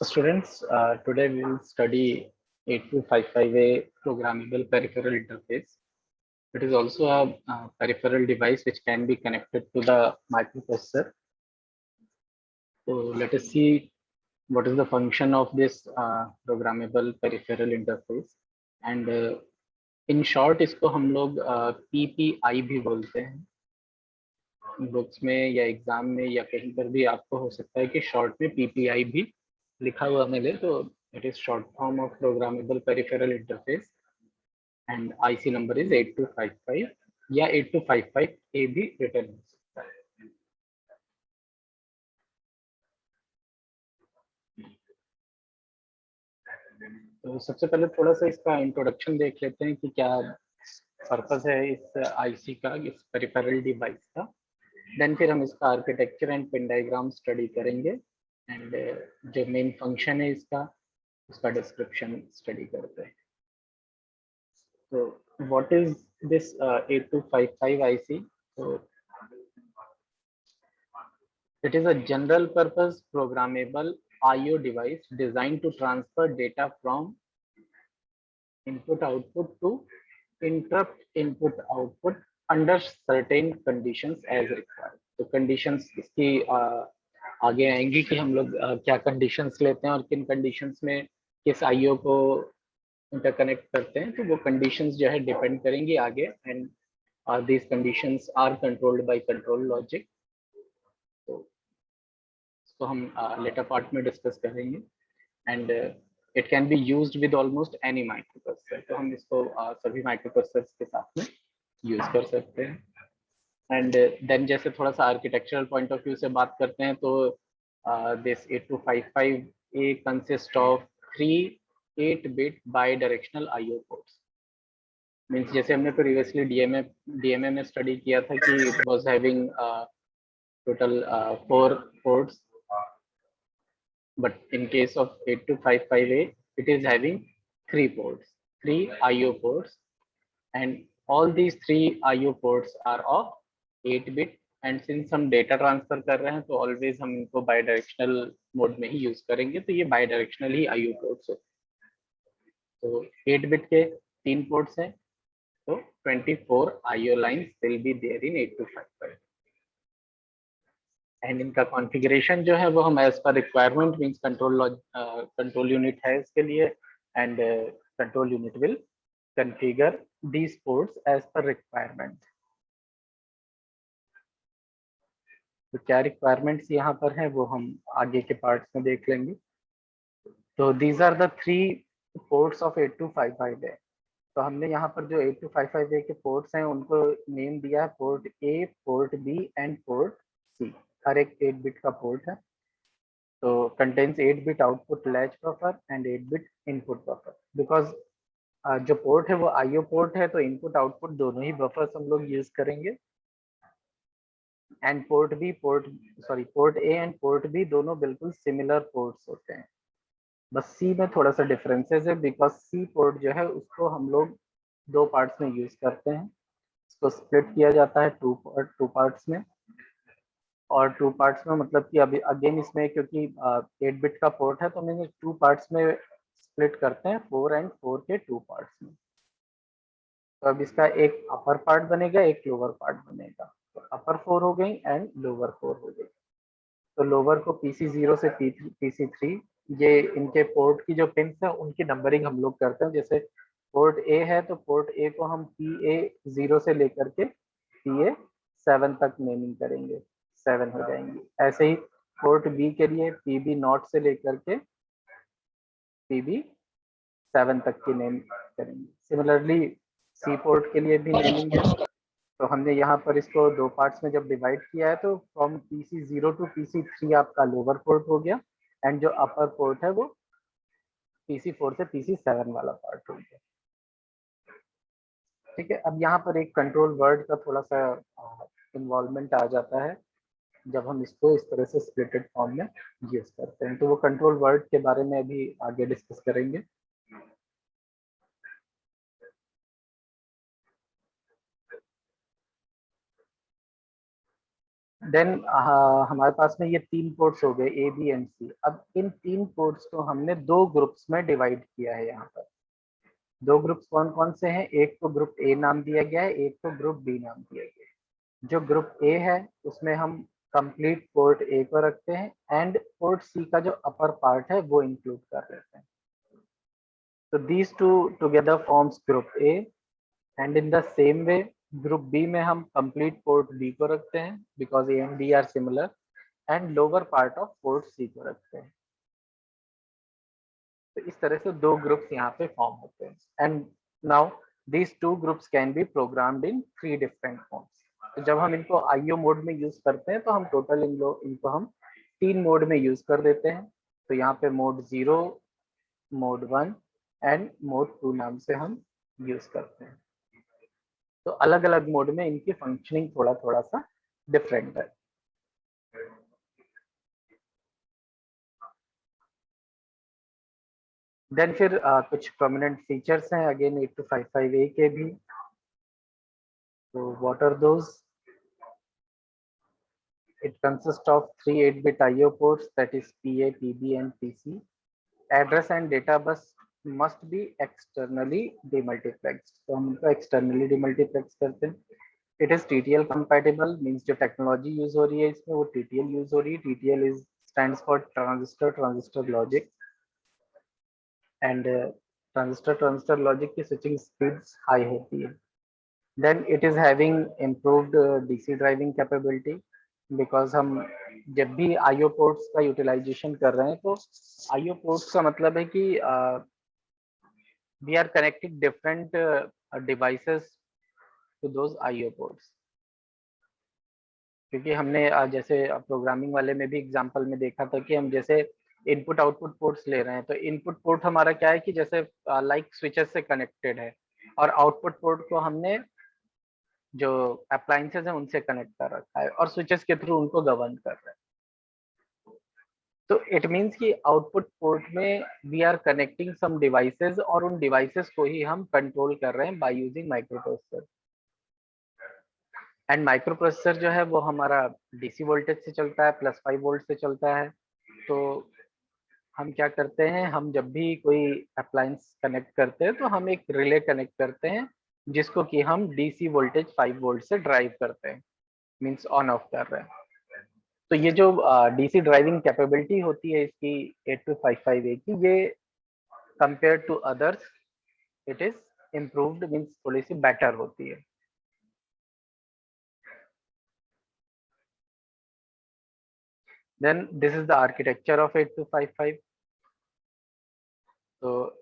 Students, today we will study 8255A programmable peripheral interface. It is also a peripheral device which can be connected to the microprocessor. So let us see what is the function of this programmable peripheral interface. And in short, इसको हम लोग PPI भी बोलते हैं. Books में या exam में या कहीं पर भी आपको हो सकता है कि शॉर्ट में PPI भी लिखा हुआ मिले, तो it is short form of programmable peripheral interface and IC number is 8255 या 8255A भी रिटर्न हो सकता है. तो सबसे पहले थोड़ा सा इसका इंट्रोडक्शन देख लेते हैं कि क्या पर्पस है इस IC का, इस पेरिफेरल डिवाइस का. देन फिर हम इसका architecture and pin diagram study करेंगे एंड जो मेन फंक्शन है इसका उसका डिस्क्रिप्शन स्टडी करते हैं. तो what is this 8255 IC? So it is a general purpose programmable IO device designed to transfer data from input output to interrupt input output under certain conditions as required. तो conditions इसकी आगे आएंगी कि हम लोग क्या conditions लेते हैं और किन conditions में किस IO को इंटरकनेक्ट करते हैं. तो वो conditions जो है डिपेंड करेंगी आगे, and these conditions are controlled by control logic. तो हम लेटर पार्ट में डिस्कस करेंगे and it can be used with almost any microprocessor. तो हम इसको सभी माइक्रोप्रोसेसर्स के साथ में यूज कर सकते हैं. एंड देन जैसे थोड़ा सा आर्किटेक्चरल पॉइंट ऑफ व्यू से बात करते हैं, तो this 8255A consist of 3 8-bit by-directional IO ports. Means जैसे हमने प्रीवियसली DMA में स्टडी किया था कि it was having total 4 ports, but in case of 8255A it is having 3 ports, 3 IO ports, and all these 3 IO ports are of 8-bit. and since हम data transfer कर रहे हैं तो always हम इनको bidirectional mode में ही use करेंगे, तो ये bidirectional ही IO ports है. तो 8-bit के 3 ports हैं, तो 24 IO lines will be there in 8255. And इनका कॉन्फ़िगरेशन जो है वो हम as per requirement means control unit है इसके लिए, and control unit will configure these ports as per requirement. तो क्या रिक्वायरमेंट्स यहाँ पर हैं वो हम आगे के पार्ट्स में देख लेंगे. तो these are the 3 ports of 8255 है. तो हमने यहाँ पर जो 8255 के पोर्ट्स हैं उनको नेम दिया है port A, port B and port C. हर एक 8-bit का पोर्ट है. तो contains 8-bit output latch buffer and 8-bit input buffer. Because जो पोर्ट है वो IO पोर्ट है, तो इनपुट आउटपुट दोनों ही बफर्स हम लोग यूज करेंगे. And port A and port B दोनों बिल्कुल सिमिलर पोर्ट्स होते हैं. बस सी में थोड़ा सा डिफरेंसेस है, बिकॉज सी पोर्ट जो है उसको हम लोग 2 पार्ट्स में यूज करते हैं. इसको स्प्लिट किया जाता है 2 पार्ट्स में. और 2 पार्ट्स में मतलब कि अभी अगेन इसमें क्योंकि 8-bit का पोर्ट है तो हम इन्हें 2 पार्ट्स में स्प्लिट करते हैं, 4 and 4 के 2 पार्ट्स में. तो अब इसका एक अपर पार्ट बनेगा, एक लोअर पार्ट बनेगा. तो अपर 4 हो गई एंड लोअर 4 हो गई. तो लोअर को PC0 से PC3 ये इनके पोर्ट की जो पिन्स है उनकी नंबरिंग हम लोग करते हैं. जैसे पोर्ट ए है तो पोर्ट ए को हम PA0 से लेकर के PA7 तक नेमिंग करेंगे, 7 हो जाएंगी. ऐसे ही पोर्ट बी के लिए PB0 से लेकर के PB7 तक की नेम करेंगे. सिमिलरली सी पोर्ट के लिए भी नेमिंग है. तो हमने यहाँ पर इसको 2 पार्ट्स में जब डिवाइड किया है तो फ्रॉम PC0 टू PC3 आपका लोअर पोर्ट हो गया, एंड जो अपर पोर्ट है वो PC4 से PC7 वाला पार्ट हो गया. ठीक है. अब यहाँ पर एक कंट्रोल वर्ड का थोड़ा सा इन्वॉल्वमेंट आ जाता है जब हम इसको इस तरह से स्प्लिटेड फॉर्म में यूज करते हैं. तो वो कंट्रोल वर्ड के बारे में अभी आगे डिस्कस करेंगे. देन हमारे पास में ये 3 पोर्ट्स हो गए ए बी एंड सी। अब इन 3 पोर्ट्स को हमने 2 ग्रुप्स में डिवाइड किया है। यहाँ पर 2 ग्रुप्स कौन कौन से हैं? एक को ग्रुप ए नाम दिया गया है, एक को ग्रुप बी नाम दिया गया है। जो ग्रुप ए है उसमें हम कंप्लीट पोर्ट ए को रखते हैं एंड पोर्ट सी का जो अपर पार्ट है वो इंक्लूड कर लेते हैं। तो these two together forms group A and in the same way group B में हम कंप्लीट पोर्ट बी को रखते हैं because A and D are similar and lower part of port C को रखते हैं। तो इस तरह से 2 ग्रुप्स यहाँ पे फॉर्म होते हैं and now these 2 groups can be programmed in 3 different forms. तो जब हम इनको आईओ मोड में यूज करते हैं तो हम टोटल इनको हम 3 मोड में यूज कर देते हैं। तो यहाँ पे मोड 0, मोड 1 एंड मोड 2 नाम से हम यूज करते हैं। तो अलग अलग मोड में इनकी फंक्शनिंग थोड़ा थोड़ा सा डिफरेंट है। देन फिर कुछ प्रोमिनेंट फीचर्स हैं अगेन 8255A के भी। तो what are those? It consists of 3 8-bit IO ports, that is PA, PB and PC. Address and data bus must be externally demultiplexed. तो हम इनको externally demultiplex करते हैं। It is TTL compatible, means जो technology use हो रही है इसमें वो TTL यूज हो रही है। TTL is stands for transistor logic and transistor logic की switching speeds high होती है। Then it is having improved DC driving capability because हम जब भी आईओ पोर्ट्स का यूटिलाइजेशन कर रहे हैं तो आईओ पोर्ट्स का मतलब है कि we are connecting different devices to those IO ports. क्योंकि हमने जैसे प्रोग्रामिंग वाले में भी एग्जांपल में देखा था कि हम जैसे इनपुट आउटपुट पोर्ट्स ले रहे हैं तो इनपुट पोर्ट हमारा क्या है कि जैसे लाइक स्विचेस से कनेक्टेड है और आउटपुट पोर्ट को हमने जो अप्लायंसेस है उनसे कनेक्ट कर रखा है और स्विचेस के थ्रू उनको गवर्न कर रहे हैं। तो इट मीन्स कि आउटपुट पोर्ट में we are connecting some devices और उन डिवाइसेस को ही हम कंट्रोल कर रहे हैं by using microprocessor. And microprocessor जो है वो हमारा डीसी वोल्टेज से चलता है, +5 वोल्ट से चलता है। तो हम क्या करते हैं, हम जब भी कोई अप्लायंस कनेक्ट करते हैं तो हम एक रिले कनेक्ट करते हैं जिसको कि हम डीसी वोल्टेज 5 वोल्ट से ड्राइव करते हैं, मीन्स ऑन ऑफ कर रहे हैं। तो ये जो डीसी ड्राइविंग कैपेबिलिटी होती है इसकी 8255A की, ये compare to others it is improved, means थोड़ी सी बेटर होती है। Then this is the architecture of 8255। तो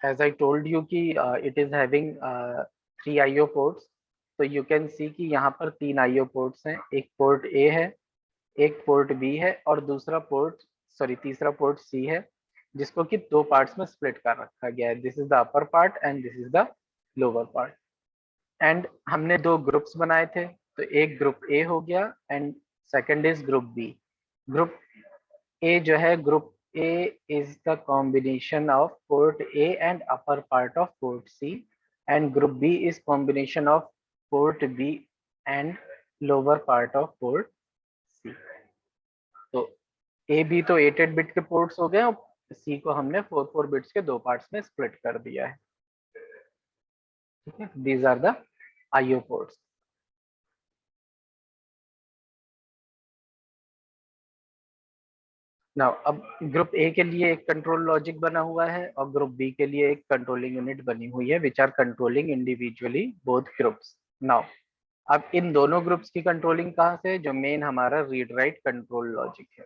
एज आई टोल्ड यू कि it is having 3 IO ports. तो यू कैन सी कि यहाँ पर 3 आईओ पोर्ट्स हैं। एक पोर्ट ए है, एक पोर्ट बी है और तीसरा पोर्ट सी है, जिसको कि 2 पार्ट्स में स्प्लिट कर रखा गया है। This is the upper part and this is the lower part. And हमने 2 ग्रुप्स बनाए थे, तो एक ग्रुप ए हो गया and second is group B. Group A जो है, group A is the combination of port A and upper part of port C and group B is combination of port B and lower part of port C. तो A B तो 8 bit के ports हो गए और सी को हमने 4 bits के 2 parts में स्प्लिट कर दिया है। ठीक है, these are the IO ports. Now अब ग्रुप ए के लिए एक कंट्रोल लॉजिक बना हुआ है और ग्रुप बी के लिए एक कंट्रोलिंग यूनिट बनी हुई है which are controlling individually both groups. Now अब इन दोनों ग्रुप्स की कंट्रोलिंग कहाँ से? जो मेन हमारा रीड राइट कंट्रोल लॉजिक है।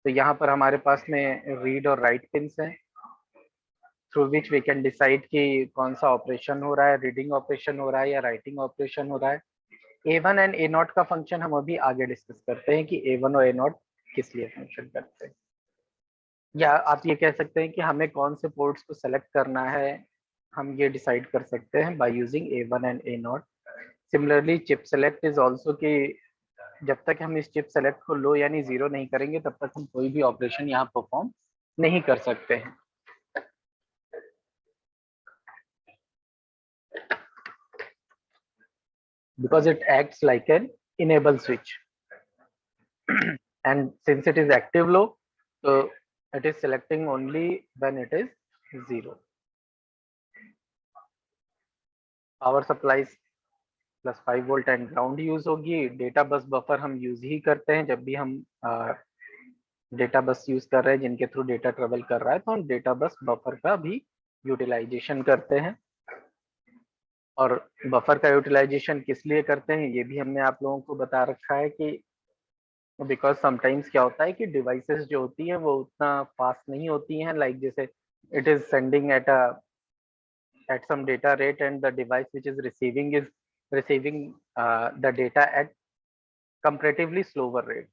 तो यहाँ पर हमारे पास में रीड और राइट पिंस हैं through which we can decide कि कौन सा ऑपरेशन हो रहा है, रीडिंग ऑपरेशन हो रहा है या राइटिंग ऑपरेशन हो रहा है। A1 एंड A0 का फंक्शन हम अभी आगे डिस्कस करते हैं कि A1 और A0 किस लिए फंक्शन करते हैं। या आप ये कह सकते हैं कि हमें कौन से पोर्ट्स को सेलेक्ट करना है, हम ये डिसाइड कर सकते हैं by using A1 and A0। Similarly chip select is also कि जब तक हम इस चिप सेलेक्ट को लो यानी 0 नहीं करेंगे तब तक हम कोई भी ऑपरेशन यहाँ परफॉर्म नहीं कर सकते हैं। Because it acts like an enable switch and since it is active low, so it is selecting only when it is 0. Power supply plus 5 volt and ground use होगी। डेटा बस बफर हम use ही करते हैं जब भी हम data bus use कर रहे हैं जिनके थ्रू डेटा ट्रेवल कर रहा है, तो हम डेटा बस बफर का भी यूटिलाइजेशन करते हैं। और बफर का यूटिलाइजेशन किस लिए करते हैं ये भी हमने आप लोगों को बता रखा है कि बिकॉज समटाइम्स क्या होता है कि डिवाइसेस जो होती है वो उतना फास्ट नहीं होती हैं, लाइक जैसे it is sending at some data rate and the device which is receiving the data at comparatively slower rate.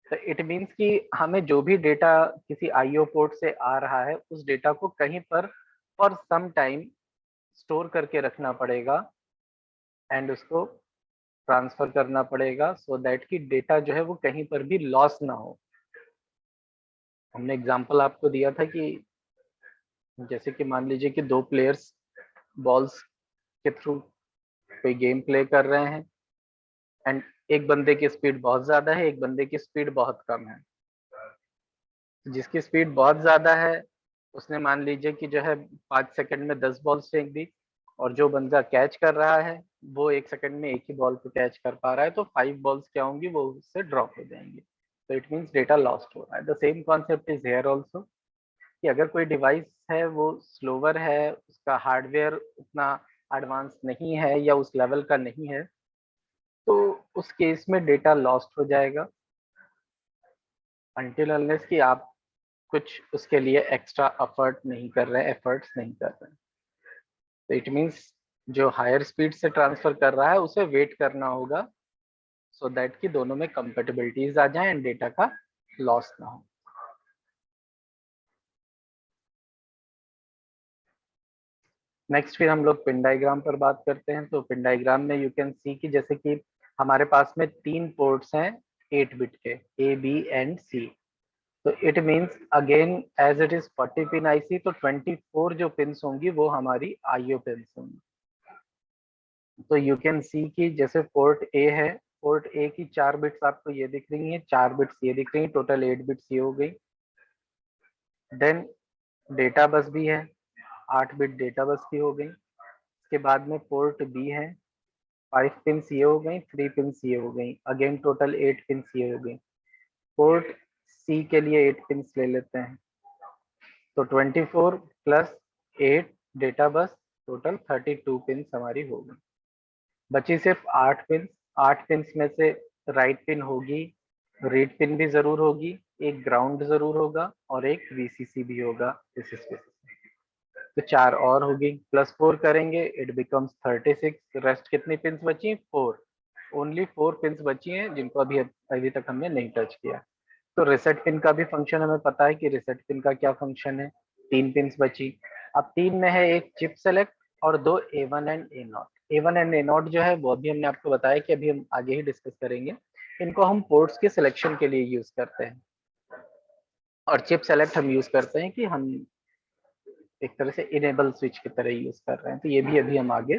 तो इट मीन्स कि हमें जो भी डेटा किसी आईओ पोर्ट से आ रहा है उस डेटा को कहीं पर फॉर सम टाइम स्टोर करके रखना पड़ेगा एंड उसको ट्रांसफर करना पड़ेगा सो दैट कि डेटा जो है वो कहीं पर भी लॉस ना हो। हमने एग्जांपल आपको दिया था कि जैसे कि मान लीजिए कि 2 प्लेयर्स बॉल्स के थ्रू कोई गेम प्ले कर रहे हैं एंड एक बंदे की स्पीड बहुत ज्यादा है, एक बंदे की स्पीड बहुत कम है। जिसकी स्पीड बहुत ज्यादा है उसने मान लीजिए कि जो है 5 सेकंड में 10 बॉल्स फेंक दी, और जो बंदा कैच कर रहा है वो 1 सेकंड में एक ही बॉल को कैच कर पा रहा है, तो 5 बॉल्स क्या होंगी वो उससे ड्रॉप हो जाएंगे। तो इट मीन्स डेटा लॉस्ट हो रहा है। The same concept is here also कि अगर कोई डिवाइस है वो स्लोवर है, उसका हार्डवेयर उतना एडवांस नहीं है या उस लेवल का नहीं है, तो उस केस में डेटा लॉस्ट हो जाएगा अनटिल अनलेस कि आप कुछ उसके लिए एक्स्ट्रा एफर्ट्स नहीं कर रहे हैं। तो इट मीन्स जो हायर स्पीड से ट्रांसफर कर रहा है उसे वेट करना होगा सो दैट कि दोनों में कंपेटेबिलिटीज आ जाए एंड डेटा का लॉस ना हो। नेक्स्ट फिर हम लोग पिन डायग्राम पर बात करते हैं। तो पिन डायग्राम में यू कैन सी कि जैसे कि हमारे पास में 3 पोर्ट्स हैं 8 बिट के ए बी एंड सी। तो it means again as it is 40 pin IC, तो 24 जो पिन्स होंगी वो हमारी आईओ पिन्स होंगी। तो यू कैन सी कि जैसे पोर्ट ए है, पोर्ट ए की 4 बिट्स आपको ये दिख रही हैं, 4 बिट्स ये दिख रही हैं, टोटल 8 बिट्स ये हो गई। देन डेटा बस भी है, 8 बिट डेटा बस की हो गई। इसके बाद में पोर्ट बी है, 5 पिन्स ये हो गई, 3 पिन्स ये हो गई, अगेन टोटल 8 पिन्स ये हो गई। पोर्ट सी के लिए 8 पिन्स ले लेते हैं, तो 24 plus 8 data bus total 32 pins हमारी हो गई। बची सिर्फ 8 पिन। 8 पिन में से राइट पिन होगी, रीड पिन भी जरूर होगी, एक ग्राउंड जरूर होगा और एक वीसीसी भी होगा इस स्पेसिस में। तो 4 और होगी, प्लस 4 करेंगे इट बिकम्स 36। रेस्ट कितनी पिन बची? 4। ओनली 4 पिन बची हैं जिनको अभी तक हमने नहीं टच किया। तो रिसेट पिन का भी फंक्शन हमें पता है कि रिसेट पिन का क्या फंक्शन है। 3 पिन बची। अब 3 में है एक चिप सेलेक्ट और 2 A1 and A0। A1 and A0 जो है वो अभी हमने आपको बताया कि अभी हम आगे ही डिस्कस करेंगे। इनको हम पोर्ट्स के सिलेक्शन के लिए यूज करते हैं, और चिप सेलेक्ट हम यूज करते हैं कि हम एक तरह से इनेबल स्विच की तरह यूज कर रहे हैं। तो ये भी अभी हम आगे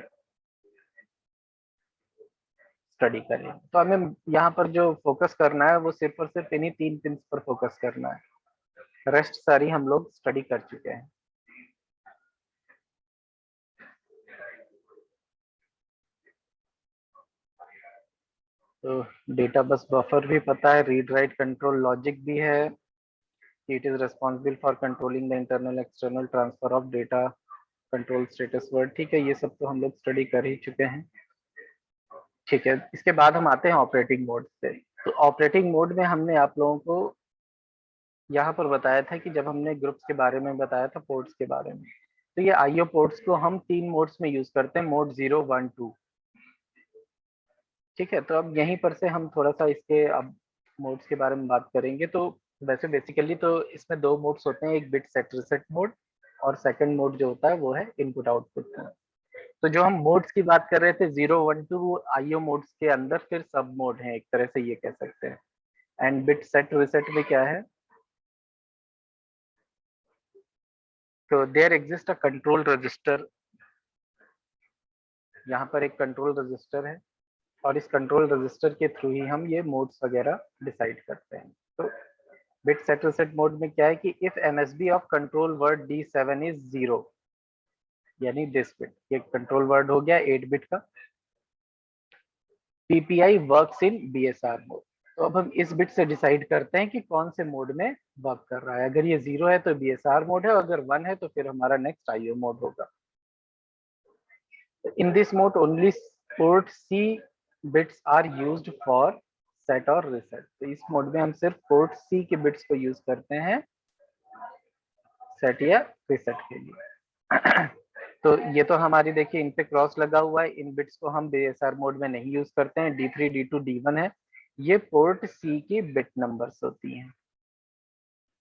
स्टडी करेंगे। तो हमें यहाँ पर जो फोकस करना है वो सिर्फ और सिर्फ इन्हीं 3 पिन पर फोकस करना है, रेस्ट सारी हम लोग स्टडी कर चुके हैं। तो डेटा बस बफर भी पता है, रीड राइट कंट्रोल लॉजिक भी है, it is responsible for controlling the internal external transfer of data, control status word. ठीक है, ये सब तो हम लोग स्टडी कर ही चुके हैं। ठीक है, इसके बाद हम आते हैं ऑपरेटिंग मोड पे। तो ऑपरेटिंग मोड में हमने आप लोगों को यहाँ पर बताया था कि जब हमने ग्रुप्स के बारे में बताया था, पोर्ट्स के बारे में, तो ये आईओ पोर्ट्स को हम 3 मोड्स में यूज करते हैं, मोड 0, 1, 2। ठीक है, तो अब यहीं पर से हम थोड़ा सा इसके अब मोड्स के बारे में बात करेंगे। तो वैसे बेसिकली तो इसमें 2 मोड्स होते हैं, एक बिट सेट रिसेट मोड और सेकंड मोड जो होता है वो है इनपुट आउटपुट मोड। तो जो हम मोड्स की बात कर रहे थे 0, 1, 2, वो आईओ मोड्स के अंदर फिर सब मोड है, एक तरह से ये कह सकते हैं। एंड बिट सेट रिसेट में क्या है, तो there exist a control register. यहाँ पर एक कंट्रोल रजिस्टर है और इस कंट्रोल रजिस्टर के थ्रू ही हम ये मोड्स वगैरह डिसाइड करते हैं। तो बिट सेट रीसेट मोड में क्या है कि if MSB of control word D7 is 0, यानी दिस बिट, ये कंट्रोल वर्ड हो गया 8 बिट का, PPI works in BSR mode. तो अब हम इस बिट से डिसाइड करते हैं कि कौन से मोड में वर्क कर रहा है। अगर ये 0 है तो बीएसआर मोड है, अगर 1 है तो फिर हमारा नेक्स्ट आईओ मोड होगा। In this mode only port C bits are used for set और रीसेट। तो इस मोड में हम सिर्फ पोर्ट सी के बिट्स को यूज करते हैं सेट या रीसेट के लिए। तो ये तो हमारी देखिए इन पे क्रॉस लगा हुआ है, इन बिट्स को हम बीएसआर मोड में नहीं यूज करते हैं। D3 D2 D1 है, ये पोर्ट सी की बिट नंबर्स होती हैं।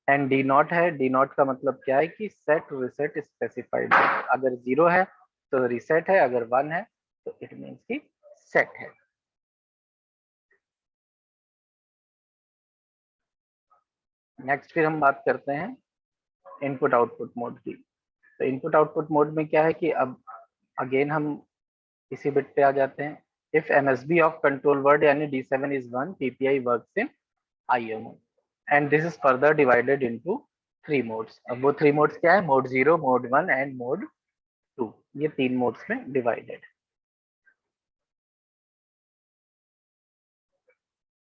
एंड डी नॉट है, डी नॉट का मतलब क्या है कि सेट रीसेट स्पेसिफाइड है। अगर 0 है तो रीसेट है, अगर 1 है तो इट मीन्स की सेट है। नेक्स्ट फिर हम बात करते हैं इनपुट आउटपुट मोड की। तो इनपुट आउटपुट मोड में क्या है कि अब अगेन हम इसी बिट पे आ जाते हैं। If MSB of control word यानी D7 is 1, PPI works in IO mode and this is further divided into 3 modes. अब वो 3 मोड्स क्या है? Mode 0, mode 1 and mode 2। ये 3 मोड्स में डिवाइडेड।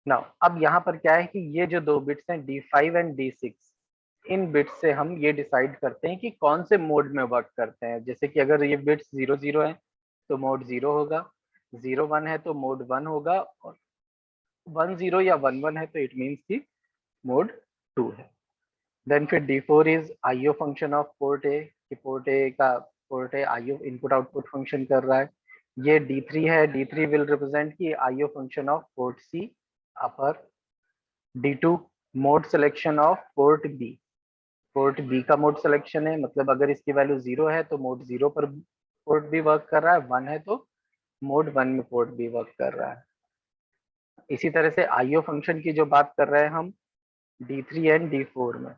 नाउ अब यहाँ पर क्या है कि ये जो 2 बिट्स हैं D5 and D6, in bits से हम ये डिसाइड करते हैं कि कौन से मोड में वर्क करते हैं। जैसे कि अगर ये बिट्स 0 0 है तो मोड 0 होगा, 0 1 है तो मोड 1 होगा, और 1 0 या 1 1 है तो इट मीन्स की मोड 2 है। देन फिर D4 is IO function of port A, कि port A IO input output function कर रहा है। ये D3 है, D3 विल रिप्रेजेंट की IO function of port C upper. D2 mode selection of port B, port B का mode selection है, मतलब अगर इसकी वैल्यू 0 है तो मोड 0 पर पोर्ट बी वर्क कर रहा है, 1 है तो मोड 1 में पोर्ट बी वर्क कर रहा है। इसी तरह से आईओ फंक्शन की जो बात कर रहे हैं हम D3 एंड D4 में,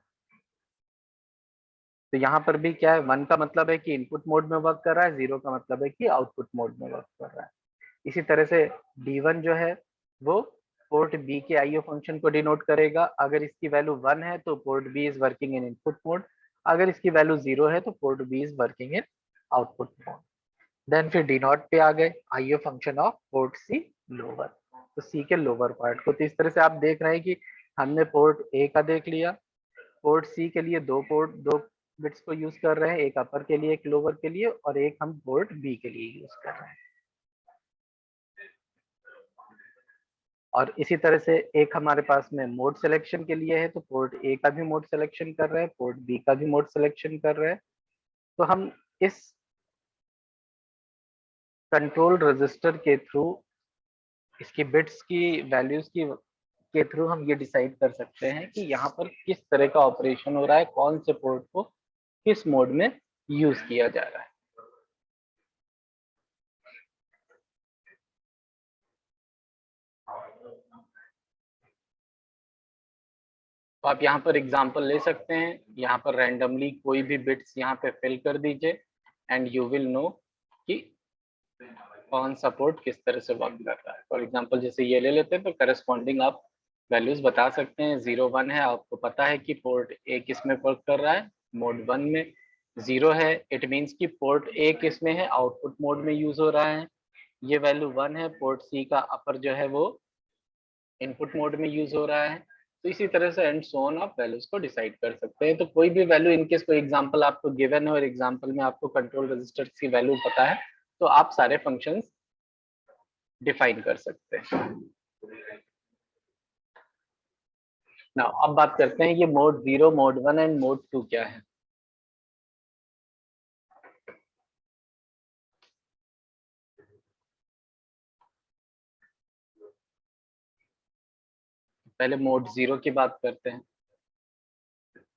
तो यहाँ पर भी क्या है, 1 का मतलब है कि इनपुट मोड में वर्क कर रहा है, 0 का मतलब है कि आउटपुट मोड में वर्क कर रहा है। इसी तरह से D1 जो है वो पोर्ट बी के आईओ फंक्शन को डिनोट करेगा। अगर इसकी वैल्यू 1 है तो port B is working in input mode, अगर इसकी वैल्यू 0 है तो port B is working in output mode. Then फिर डी नॉट पे आ गए, IO function of port C lower, तो सी के लोअर पार्ट को। तो इस तरह से आप देख रहे हैं कि हमने पोर्ट ए का देख लिया, पोर्ट सी के लिए दो बिट्स को यूज कर रहे हैं, एक अपर के लिए एक लोअर के लिए, और एक हम पोर्ट बी के लिए यूज कर रहे हैं। और इसी तरह से एक हमारे पास में मोड सिलेक्शन के लिए है, तो पोर्ट ए का भी मोड सिलेक्शन कर रहे हैं, पोर्ट बी का भी मोड सिलेक्शन कर रहे हैं। तो हम इस कंट्रोल रजिस्टर के थ्रू इसकी बिट्स की वैल्यूज की के थ्रू हम ये डिसाइड कर सकते हैं कि यहाँ पर किस तरह का ऑपरेशन हो रहा है, कौन से पोर्ट को किस मोड में यूज किया जा रहा है। तो आप यहाँ पर एग्जांपल ले सकते हैं, यहाँ पर रैंडमली कोई भी बिट्स यहाँ पे फिल कर दीजिए एंड यू विल नो कि कौन सा पोर्ट किस तरह से वर्क कर रहा है। फॉर एग्जांपल जैसे ये ले लेते हैं तो करस्पॉन्डिंग आप वैल्यूज बता सकते हैं। 0 1 है, आपको पता है कि पोर्ट ए किस में वर्क कर रहा है, मोड 1 में। 0 है, इट मीन्स कि पोर्ट ए किस में है, आउटपुट मोड में यूज हो रहा है। ये वैल्यू 1 है, पोर्ट सी का अपर जो है वो इनपुट मोड में यूज हो रहा है। तो इसी तरह से एंड सो ऑन आप वैल्यूज को डिसाइड कर सकते हैं। तो कोई भी वैल्यू इनकेस कोई एग्जांपल आपको गिवन है और एग्जांपल में आपको कंट्रोल रजिस्टर की वैल्यू पता है, तो आप सारे फंक्शंस डिफाइन कर सकते हैं। ना अब बात करते हैं ये मोड 0, मोड 1 एंड मोड 2 क्या है। पहले मोड 0 की बात करते हैं।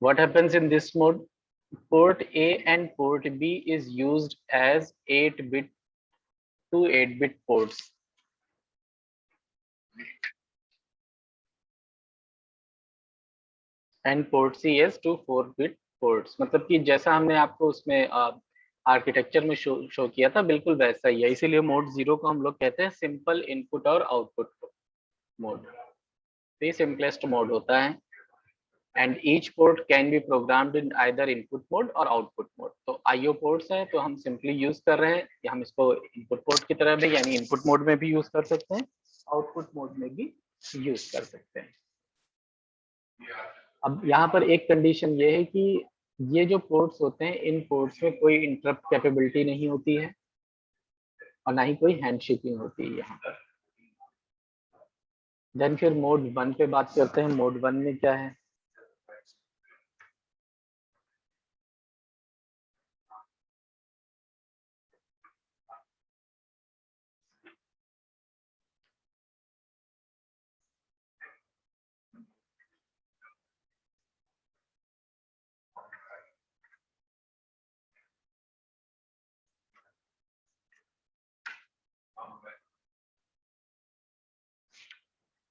What happens in this mode? Port A and port B is used as 8 bit to 8-bit ports. And port C as two 4-bit ports। मतलब कि जैसा हमने आपको उसमें आर्किटेक्चर में शो किया था बिल्कुल वैसा ही है, इसीलिए मोड 0 को हम लोग कहते हैं सिंपल इनपुट और आउटपुट मोड। ये सिंपलेस्ट मोड होता है and each port can be programmed in either input mode और आउटपुट मोड। तो आईओ पोर्ट्स हैं तो हम सिंपली यूज कर रहे हैं कि हम इसको इनपुट पोर्ट की तरह भी यानी इनपुट मोड में भी यूज कर सकते हैं, आउटपुट मोड में भी यूज कर सकते हैं। अब यहाँ पर एक कंडीशन ये है कि ये जो पोर्ट्स होते हैं इन पोर्ट्स में कोई इंटरप्ट कैपेबिलिटी नहीं होती है और ना ही कोई हैंडशेकिंग होती है यहाँ पर। देन फिर मोड 1 पे बात करते हैं। मोड 1 में क्या है?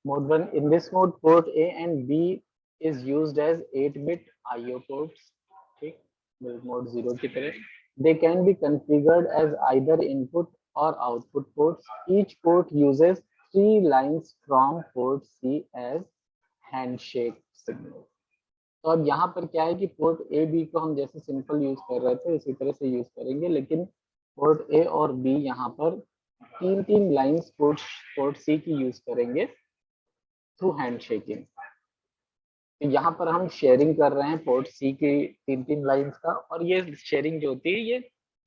Mode 1, in this mode, port A and B is used as 8-bit IO ports. ठीक, mode 0 की तरह. They can be configured as either input or output ports. Each port uses 3 lines from port C as handshake signal. तो अब यहाँ पर क्या है कि पोर्ट ए बी को हम जैसे सिंपल यूज कर रहे थे इसी तरह से यूज करेंगे, लेकिन पोर्ट ए और बी यहाँ पर 3 लाइंस पोर्ट सी की यूज करेंगे थ्रू हैंडशेकिंग। तो यहाँ पर हम शेयरिंग कर रहे हैं पोर्ट सी की 3 लाइंस का, और ये शेयरिंग जो होती है ये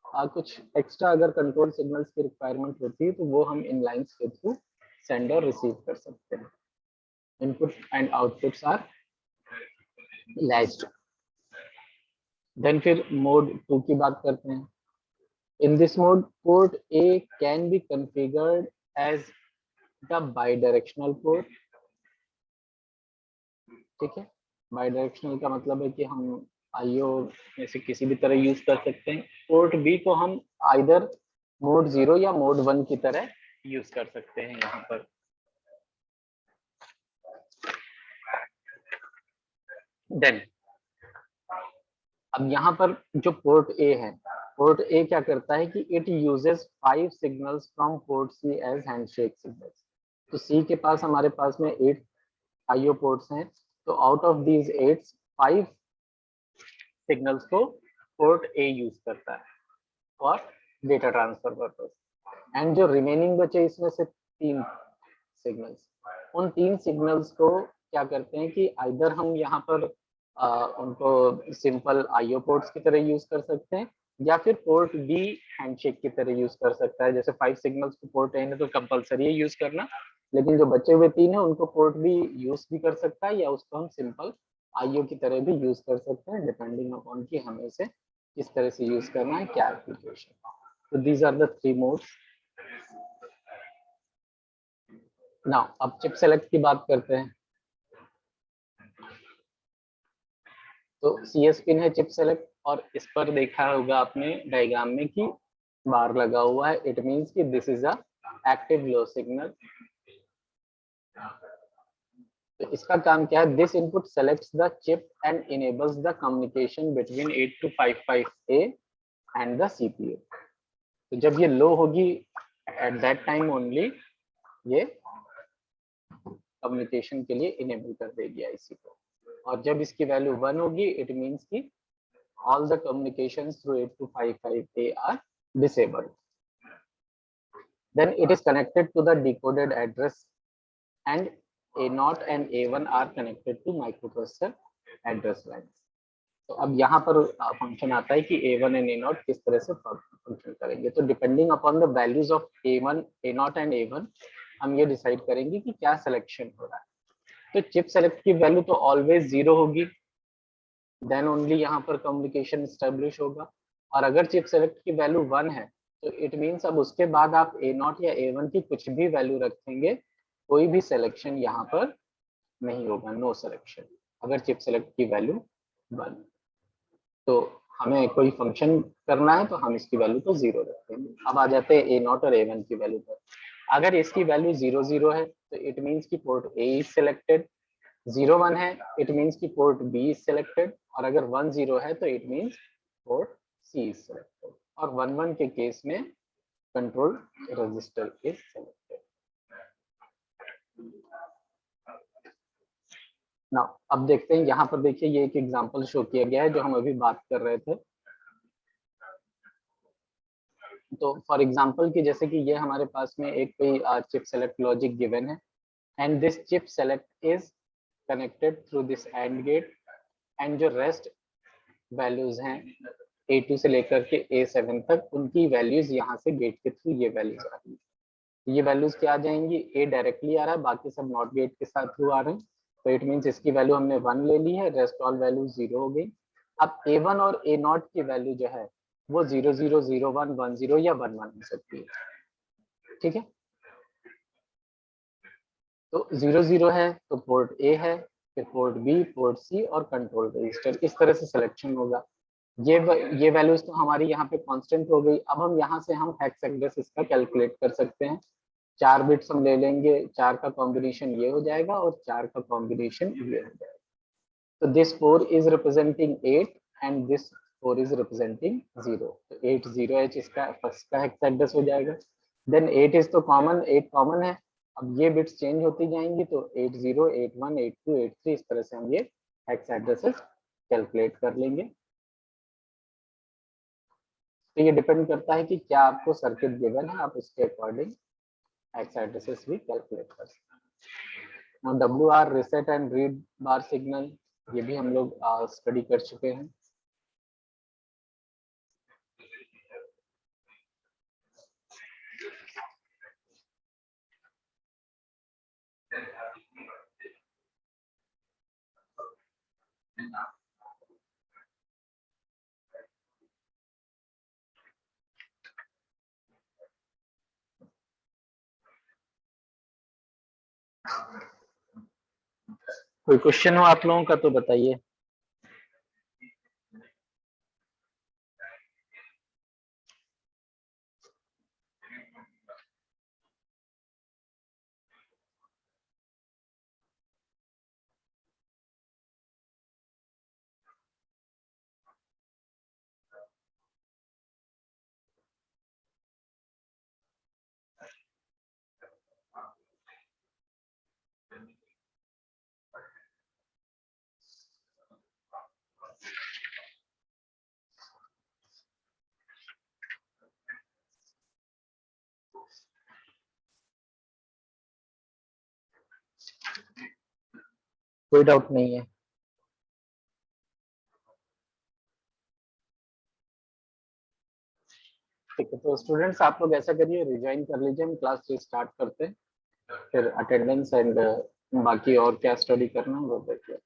कुछ एक्स्ट्रा अगर कंट्रोल सिग्नल्स की रिक्वायरमेंट होती है तो वो हम इन लाइंस के थ्रू सेंड और रिसीव कर सकते हैं। Input and outputs are latched. Then फिर मोड 2 की बात करते हैं। In this mode port A can be configured as the bidirectional port. ठीक है, बाइडायरेक्शनल का मतलब है कि हम आईओ में से किसी भी तरह यूज कर सकते हैं। पोर्ट बी को हम आइदर मोड 0 या मोड 1 की तरह यूज कर सकते हैं यहाँ पर। देन अब यहाँ पर जो पोर्ट ए है, पोर्ट ए क्या करता है कि it uses 5 signals from port C as handshake signals. तो सी के पास हमारे पास में 8 आईओ पोर्ट्स हैं, तो आउट ऑफ दीज 8 5 सिग्नल्स को पोर्ट ए यूज करता है for data transfer purpose, and जो रिमेनिंग बचे इसमें से 3 सिग्नल्स, उन 3 सिग्नल्स को क्या करते हैं कि आइदर हम यहाँ पर उनको सिंपल आईओ पोर्ट्स की तरह यूज कर सकते हैं या फिर पोर्ट बी हैंडशेक की तरह यूज कर सकता है। जैसे 5 सिग्नल्स को पोर्ट ए ने तो कंपलसरी है यूज करना, लेकिन जो बचे हुए 3 है उनको पोर्ट बी यूज भी कर सकता है या उसको हम सिंपल आईओ की तरह भी यूज कर सकते हैं, डिपेंडिंग अपॉन कि हमें इसे किस तरह से यूज करना है, क्या एप्लीकेशन। तो these are the 3 modes. Now अब चिप सेलेक्ट की बात करते हैं। तो CS पिन है चिप सेलेक्ट, और इस पर देखा होगा आपने डायग्राम में कि बार लगा हुआ है। इट मींस कि this is a active low signal. तो इसका काम क्या है? This input selects the chip and enables the communication between 8255A and the CPU। तो जब ये लो होगी एट दैट टाइम ओनली ये कम्युनिकेशन के लिए इनेबल कर देगी आईसी को, और जब इसकी वैल्यू 1 होगी इट मींस कि all the communications through 8255A are disabled. Then it is connected to the decoded address, and A0 and A1 are connected to microprocessor address lines. तो अब यहाँ पर फंक्शन आता है कि A1 and A0 किस तरह से फंक्शन करेंगे। तो depending upon the values of A1, A0 and A1 हम ये डिसाइड करेंगे कि क्या सिलेक्शन हो रहा है। तो चिप सेलेक्ट की वैल्यू तो ऑलवेज 0 होगी, देन ओनली यहाँ पर कम्युनिकेशन स्टेब्लिश होगा। और अगर चिप सेलेक्ट की वैल्यू 1 है तो इट मींस अब उसके बाद आप A0 या A1 की कुछ भी वैल्यू रखेंगे, कोई भी सिलेक्शन यहाँ पर नहीं होगा, नो सिलेक्शन, अगर चिप सेलेक्ट की वैल्यू 1। तो हमें कोई फंक्शन करना है तो हम इसकी वैल्यू को 0 रखेंगे। अब आ जाते हैं A0 और A1 की वैल्यू पर। अगर इसकी वैल्यू 0 0 है तो इट मींस की पोर्ट A इज सिलेक्टेड, 0 1 है इट मींस की पोर्ट B इज सिलेक्टेड, और अगर 1 0 है तो it means port C is selected. और 1 1 के केस में कंट्रोल रजिस्टर इज सेलेक्टेड। ना अब देखते हैं, यहाँ पर देखिए ये एक एग्जांपल शो किया गया है जो हम अभी बात कर रहे थे। तो फॉर एग्जांपल कि जैसे कि ये हमारे पास में एक कोई चिप सेलेक्ट लॉजिक गिवन है and this chip select is connected through this and gate and जो रेस्ट वैल्यूज हैं A2 से लेकर के A7 तक, उनकी वैल्यूज यहाँ से गेट के थ्रू ये वैल्यूज आ रही है। ये वैल्यूज क्या आ जाएंगी, A डायरेक्टली आ रहा है, बाकी सब नॉट गेट के साथ थ्रू आ रहे हैं, तो इट मीन्स इसकी वैल्यू हमने 1 ले ली है, रेस्ट ऑल वैल्यू 0 हो गई। अब A1 और A0 की वैल्यू जो है वो 0 0 0 1 1 0 या 1 1 हो सकती है, ठीक है। तो 0 0 है तो पोर्ट A है, फिर पोर्ट B, पोर्ट C और कंट्रोल रजिस्टर, इस तरह से सिलेक्शन होगा। ये वैल्यूज तो हमारी यहाँ पे कांस्टेंट हो गई। अब हम यहाँ से हम हेक्स एड्रेस इसका कैलकुलेट कर सकते हैं। 4 बिट्स हम ले लेंगे, 4 का कॉम्बिनेशन ये हो जाएगा और 4 का कॉम्बिनेशन ये हो जाएगा। तो this 4 is representing 8 and this 4 is representing 0। तो 80H इसका फर्स्ट का हेक्स एड्रेस हो जाएगा। देन 8 इज तो कॉमन, 8 कॉमन है। अब ये बिट्स चेंज होती जाएंगी, तो 80 81 82 83 इस तरह से हम ये हेक्स एड्रेसेस कैलकुलेट कर लेंगे। तो ये डिपेंड करता है कि क्या आपको सर्किट गिवन है, आप उसके अकॉर्डिंग हेक्स एड्रेसेस भी कैलकुलेट कर सकते हैं। WR reset and read bar signal, ये भी हम लोग स्टडी कर चुके हैं। कोई क्वेश्चन हो आप लोगों का तो बताइए। कोई डाउट नहीं है। ठीक है, तो स्टूडेंट्स आप लोग ऐसा करिए, रिज्वाइन कर लीजिए, हम क्लास स्टार्ट करते हैं, फिर अटेंडेंस एंड बाकी और क्या स्टडी करना है वो देखिए।